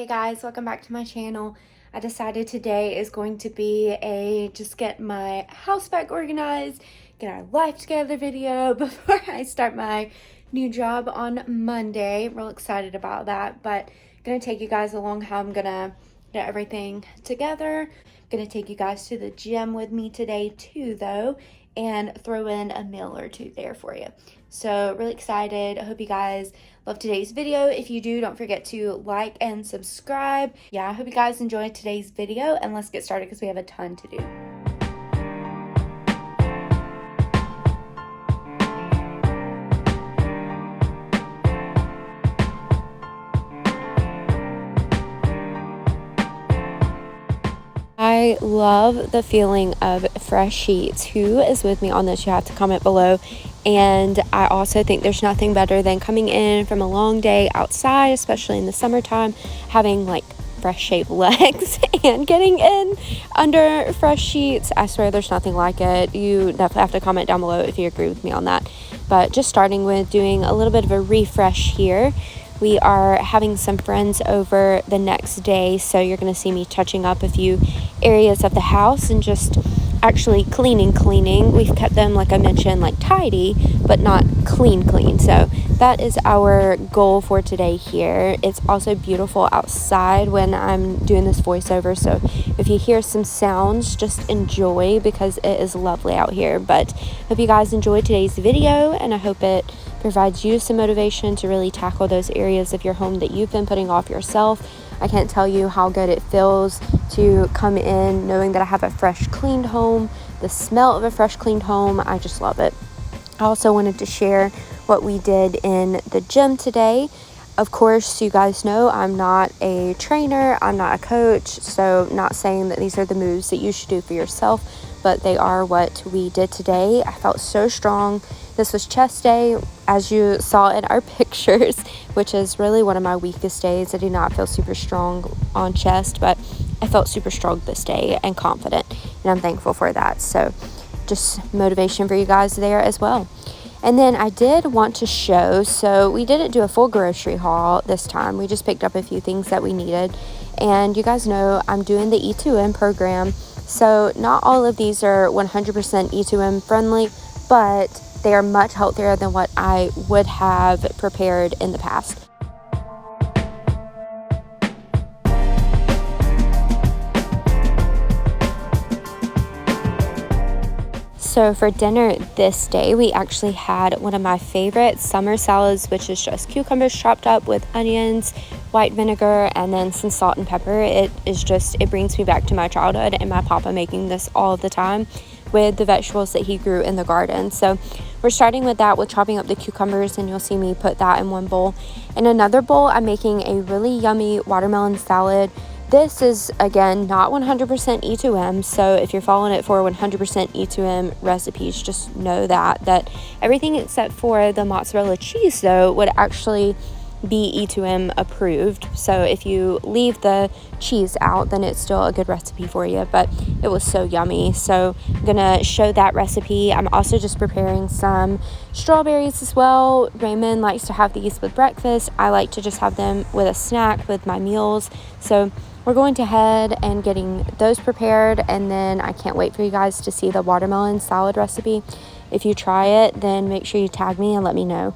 Hey guys, welcome back to my channel. I decided today is going to be a just get my house back organized, get our life together video before I start my new job on Monday. Real excited about that, but gonna take you guys along how I'm gonna get everything together. Gonna take you guys to the gym with me today too though, and throw in a meal or two there for you. So really excited. I hope you guys love today's video. If you do, don't forget to like and subscribe. Yeah, I hope you guys enjoyed today's video, and let's get started because we have a ton to do. I love the feeling of fresh sheets. Who is with me on this? You have to comment below. And I also think there's nothing better than coming in from a long day outside, especially in the summertime, having like fresh shaved legs and getting in under fresh sheets. I swear there's nothing like it. You definitely have to comment down below if you agree with me on that. But just starting with doing a little bit of a refresh here. We are having some friends over the next day, so you're going to see me touching up a few areas of the house and just actually cleaning. We've kept them, like I mentioned, like tidy, but not clean. So that is our goal for today here. It's also beautiful outside when I'm doing this voiceover, so if you hear some sounds, just enjoy because it is lovely out here. But hope you guys enjoyed today's video, and I hope it provides you some motivation to really tackle those areas of your home that you've been putting off yourself. I can't tell you how good it feels to come in knowing that I have a fresh cleaned home, the smell of a fresh cleaned home. I just love it. I also wanted to share what we did in the gym today. Of course, you guys know I'm not a trainer, I'm not a coach, so not saying that these are the moves that you should do for yourself, but they are what we did today. I felt so strong. This was chest day, as you saw in our pictures, which is really one of my weakest days. I do not feel super strong on chest, but I felt super strong this day and confident, and I'm thankful for that. So just motivation for you guys there as well. And then I did want to show, so we didn't do a full grocery haul this time. We just picked up a few things that we needed. And you guys know I'm doing the E2M program. So not all of these are 100% E2M friendly, but they are much healthier than what I would have prepared in the past. So for dinner this day, we actually had one of my favorite summer salads, which is just cucumbers chopped up with onions, white vinegar, and then some salt and pepper. It brings me back to my childhood and my papa making this all the time with the vegetables that he grew in the garden. So we're starting with that, with chopping up the cucumbers, and you'll see me put that in one bowl. In another bowl, I'm making a really yummy watermelon salad. This is, again, not 100% E2M, so if you're following it for 100% E2M recipes, just know that everything except for the mozzarella cheese, though, would actually be E2M approved. So if you leave the cheese out, then it's still a good recipe for you, but it was so yummy. So I'm gonna show that recipe. I'm also just preparing some strawberries as well. Raymond likes to have these with breakfast. I like to just have them with a snack with my meals. So we're going to head and getting those prepared, and then I can't wait for you guys to see the watermelon salad recipe. If you try it, then make sure you tag me and let me know.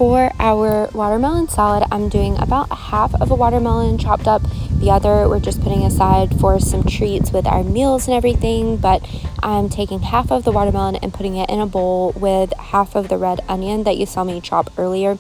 for our watermelon salad, I'm doing about half of a watermelon chopped up. The other we're just putting aside for some treats with our meals and everything, but I'm taking half of the watermelon and putting it in a bowl with half of the red onion that you saw me chop earlier.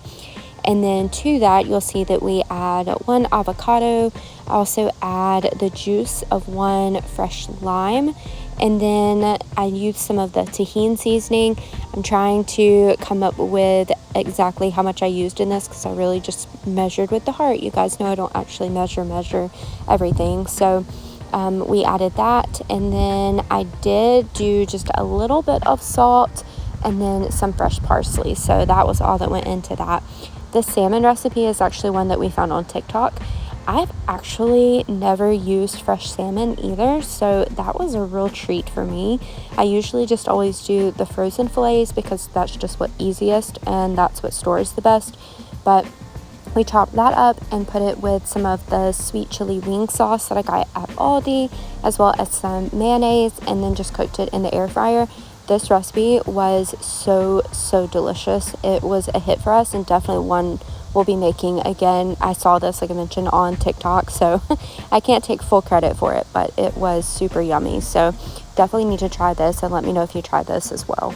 And then to that, you'll see that we add 1 avocado. I also add the juice of 1 fresh lime. And then I use some of the Tajin seasoning. I'm trying to come up with exactly how much I used in this because I really just measured with the heart. You guys know I don't actually measure everything. So we added that. And then I did do just a little bit of salt and then some fresh parsley. So that was all that went into that. The salmon recipe is actually one that we found on TikTok. I've actually never used fresh salmon either, so that was a real treat for me. I usually just always do the frozen filets because that's just what easiest and that's what stores the best. But we chopped that up and put it with some of the sweet chili wing sauce that I got at Aldi, as well as some mayonnaise, and then just cooked it in the air fryer. This recipe was so delicious. It was a hit for us and definitely one we'll be making again. I saw this, like I mentioned, on TikTok, so I can't take full credit for it, but it was super yummy. So definitely need to try this and let me know if you tried this as well.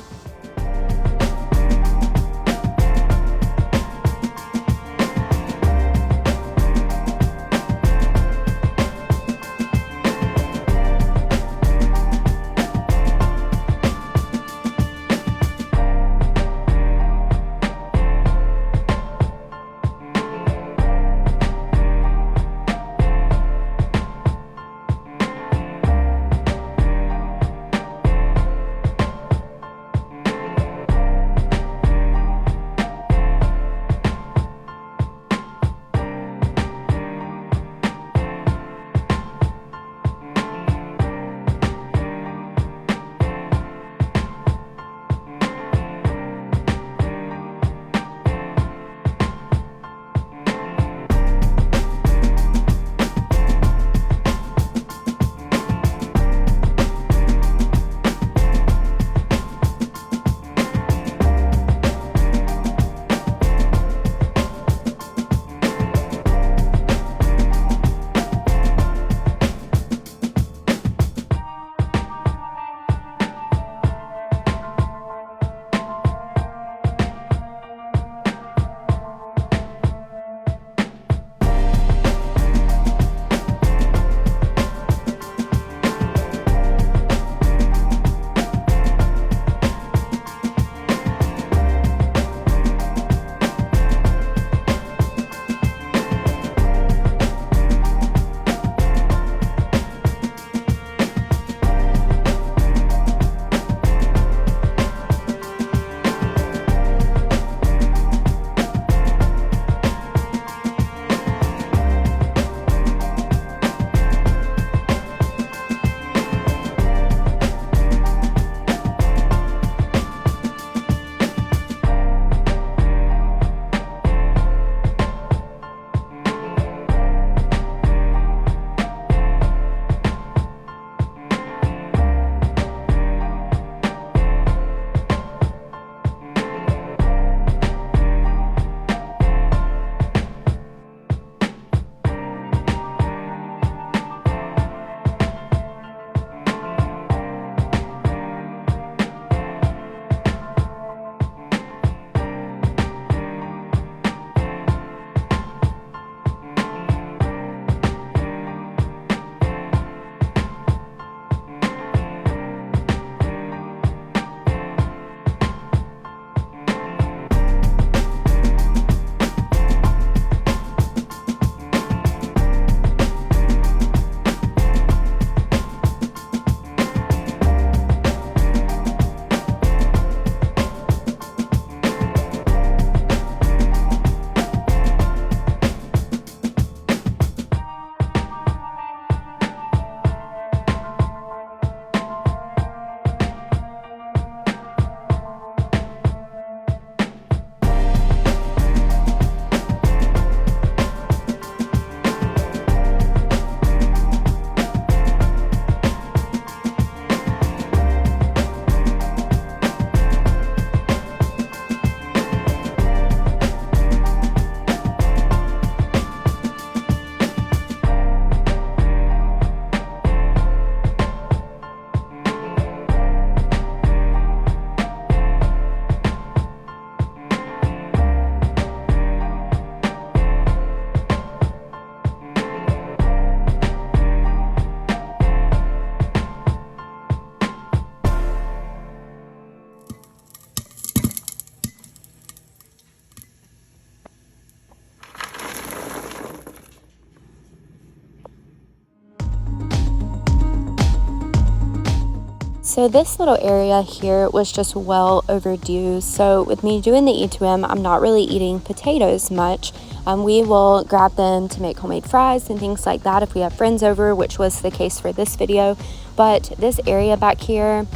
So this little area here was just well overdue. So with me doing the E2M, I'm not really eating potatoes much. We will grab them to make homemade fries and things like that if we have friends over, which was the case for this video. But this area back here,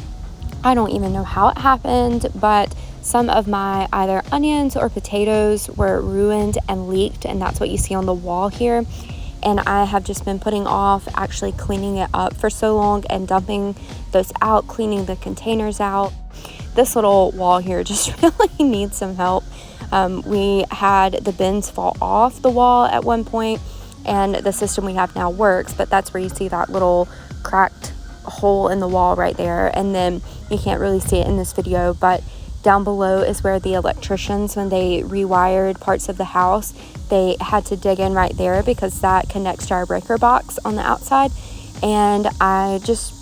I don't even know how it happened, but some of my either onions or potatoes were ruined and leaked, and that's what you see on the wall here. And I have just been putting off actually cleaning it up for so long and dumping those out, cleaning the containers out. This little wall here just really needs some help. We had the bins fall off the wall at one point, and the system we have now works, but that's where you see that little cracked hole in the wall right there. And then you can't really see it in this video, but down below is where the electricians, when they rewired parts of the house, they had to dig in right there because that connects to our breaker box on the outside. And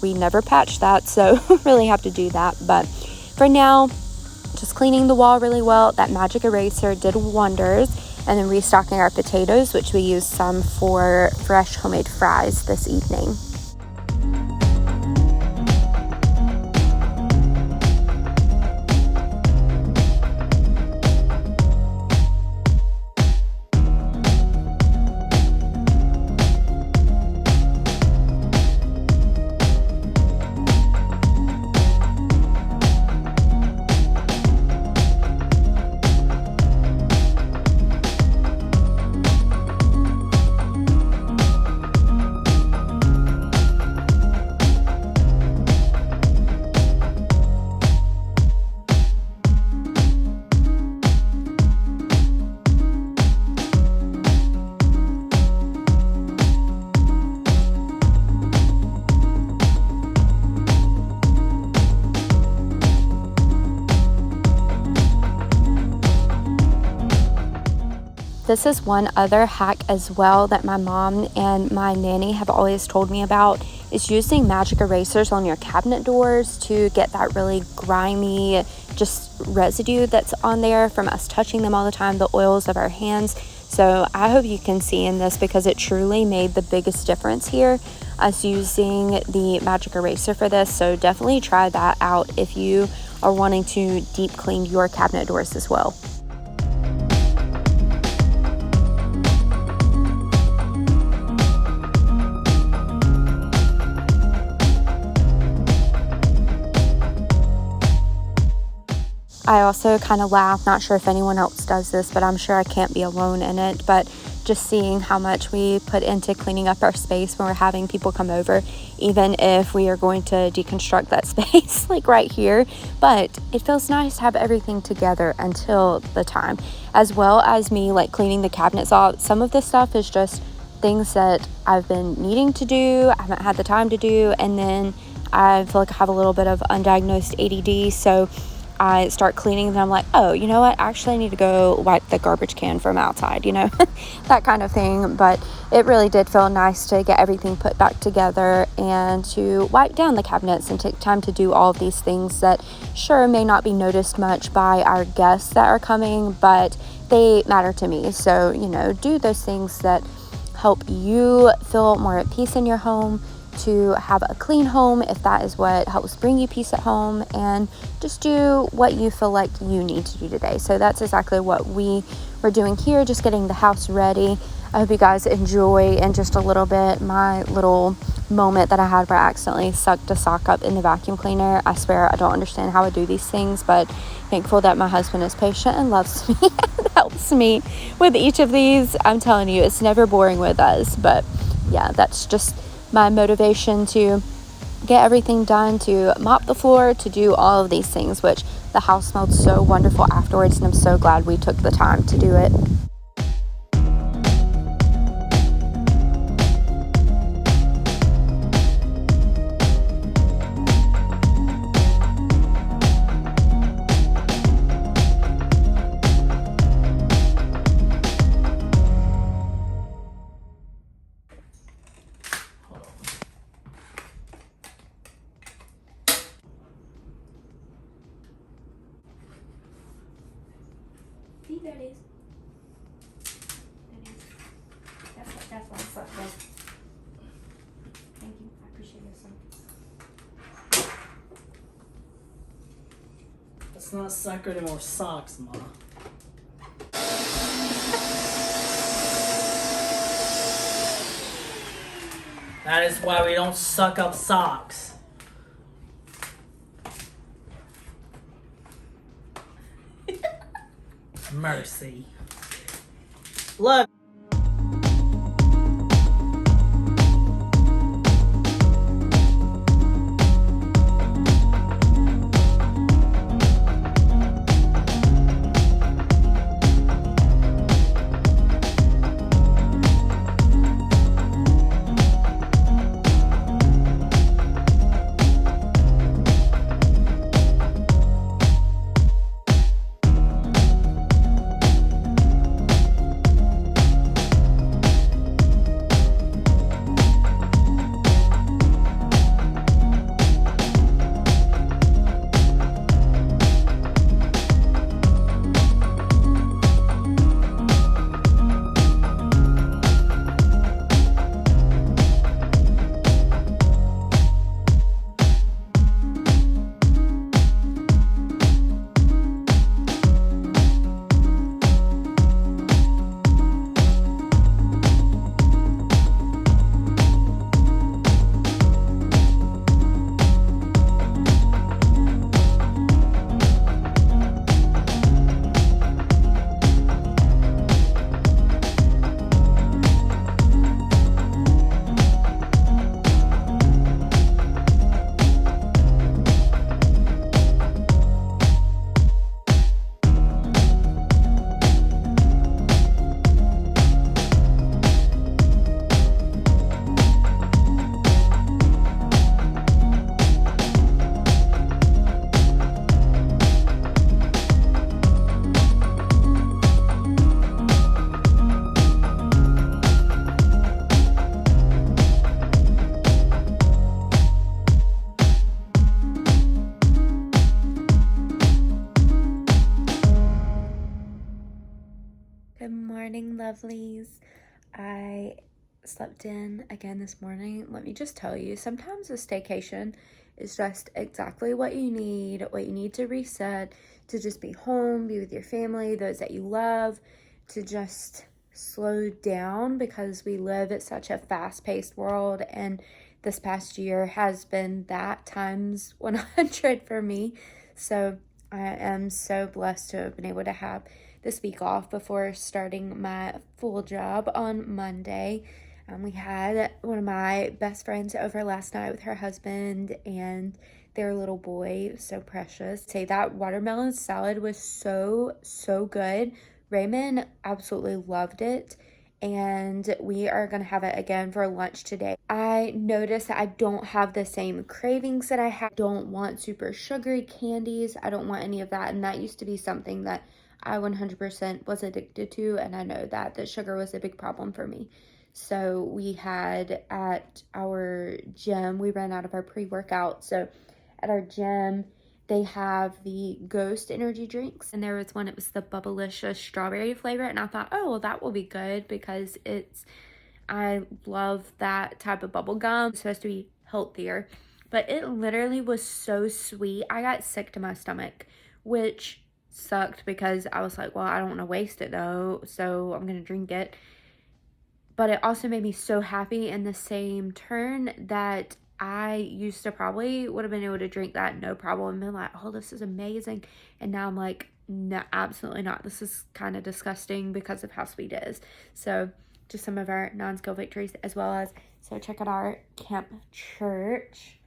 we never patched that, so really have to do that. But for now, just cleaning the wall really well. That magic eraser did wonders. And then restocking our potatoes, which we used some for fresh homemade fries this evening. This is one other hack as well that my mom and my nanny have always told me about, is using magic erasers on your cabinet doors to get that really grimy just residue that's on there from us touching them all the time, the oils of our hands. So I hope you can see in this, because it truly made the biggest difference here, us using the magic eraser for this. So definitely try that out if you are wanting to deep clean your cabinet doors as well. I also kind of laugh, not sure if anyone else does this, but I'm sure I can't be alone in it, but just seeing how much we put into cleaning up our space when we're having people come over, even if we are going to deconstruct that space like right here. But it feels nice to have everything together until the time, as well as me like cleaning the cabinets out. Some of this stuff is just things that I've been needing to do, I haven't had the time to do, and then I feel like I have a little bit of undiagnosed ADD, so I start cleaning and I'm like, oh, you know what? Actually, I need to go wipe the garbage can from outside, that kind of thing. But it really did feel nice to get everything put back together and to wipe down the cabinets and take time to do all of these things that sure may not be noticed much by our guests that are coming, but they matter to me. So, do those things that help you feel more at peace in your home, to have a clean home if that is what helps bring you peace at home, and just do what you feel like you need to do today. So that's exactly what we were doing here, just getting the house ready. I hope you guys enjoy in just a little bit my little moment that I had where I accidentally sucked a sock up in the vacuum cleaner. I swear I don't understand how I do these things, but thankful that my husband is patient and loves me and helps me with each of these. I'm telling you, it's never boring with us. But yeah, that's just my motivation to get everything done, to mop the floor, to do all of these things, which the house smelled so wonderful afterwards, and I'm so glad we took the time to do it. See, there it is. There it is. That's what's up there. Thank you. I appreciate it so much. Let's not suck any more socks, Ma. That is why we don't suck up socks. Mercy. Look. Good morning, lovelies. I slept in again this morning. Let me just tell you, sometimes a staycation is just exactly what you need to reset, to just be home, be with your family, those that you love, to just slow down, because we live at such a fast-paced world, and this past year has been that times 100 for me. So I am so blessed to have been able to have this week off before starting my full job on Monday. We had one of my best friends over last night with her husband and their little boy. So precious. Say that watermelon salad was so good. Raymond absolutely loved it, and we are going to have it again for lunch today. I noticed that I don't have the same cravings that I have. I don't want super sugary candies. I don't want any of that, and that used to be something that I 100% was addicted to, and I know that sugar was a big problem for me. So we had at our gym, we ran out of our pre-workout, so at our gym they have the Ghost energy drinks, and there was one, it was the Bubblicious strawberry flavor, and I thought, oh well, that will be good because I love that type of bubble gum. It's supposed to be healthier, but it literally was so sweet. I got sick to my stomach, which sucked because I was like, well, I don't want to waste it though, so I'm gonna drink it. But it also made me so happy in the same turn that I used to probably would have been able to drink that no problem and been like, oh, this is amazing, and now I'm like, no, absolutely not, this is kind of disgusting because of how sweet it is. So just some of our non-skill victories, as well as, so check out our Camp Church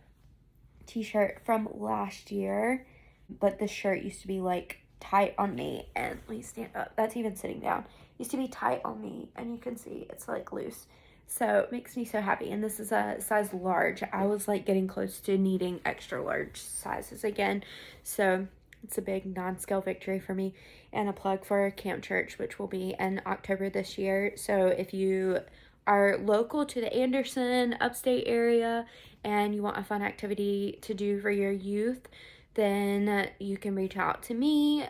t-shirt from last year, but this shirt used to be like tight on me, and let me stand up, that's even sitting down, used to be tight on me, and you can see it's like loose, so it makes me so happy. And this is a size large. I was like getting close to needing extra large sizes again, so it's a big non-scale victory for me. And a plug for Camp Church, which will be in October this year. So if you are local to the Anderson upstate area and you want a fun activity to do for your youth, then you can reach out to me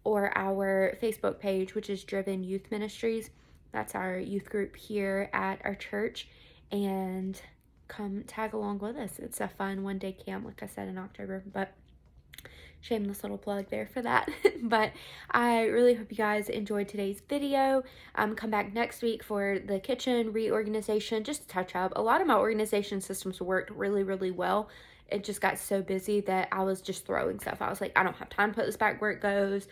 or our Facebook page, which is Driven Youth Ministries. That's our youth group here at our church, and come tag along with us. It's a fun one-day camp, like I said, in October. But Shameless little plug there for that. But I really hope you guys enjoyed today's video. Come back next week for the kitchen reorganization, just to touch up. A lot of my organization systems worked really, really well. It just got so busy that I was just throwing stuff. I was like, I don't have time to put this back where it goes.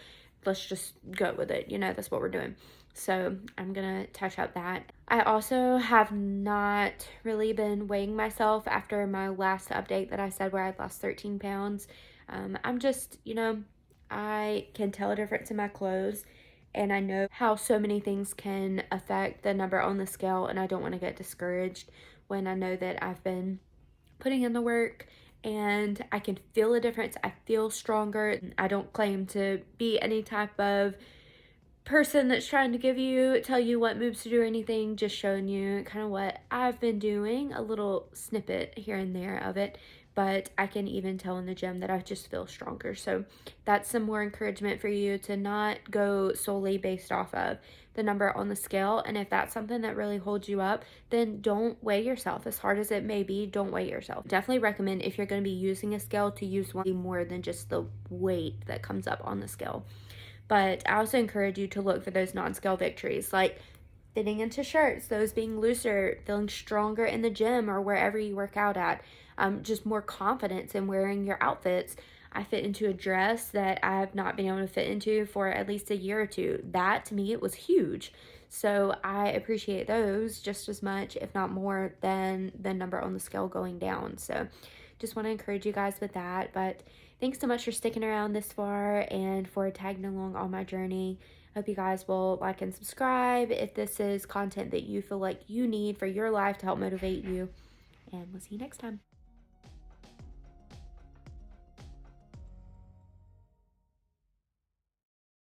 Let's just go with it. You know, that's what we're doing. So I'm gonna touch up that. I also have not really been weighing myself after my last update that I said where I'd lost 13 pounds. I'm just, you know, I can tell a difference in my clothes, and I know how so many things can affect the number on the scale, and I don't want to get discouraged when I know that I've been putting in the work and I can feel a difference. I feel stronger. I don't claim to be any type of person that's trying to tell you what moves to do or anything, just showing you kind of what I've been doing, a little snippet here and there of it. But I can even tell in the gym that I just feel stronger. So that's some more encouragement for you to not go solely based off of the number on the scale. And if that's something that really holds you up, then don't weigh yourself. As hard as it may be, don't weigh yourself. Definitely recommend, if you're going to be using a scale, to use one more than just the weight that comes up on the scale. But I also encourage you to look for those non-scale victories, like fitting into shirts, those being looser, feeling stronger in the gym or wherever you work out at, just more confidence in wearing your outfits. I fit into a dress that I have not been able to fit into for at least a year or two. That, to me, it was huge. So I appreciate those just as much, if not more, than the number on the scale going down. So just want to encourage you guys with that. But thanks so much for sticking around this far and for tagging along on my journey. Hope you guys will like and subscribe if this is content that you feel like you need for your life to help motivate you. And we'll see you next time.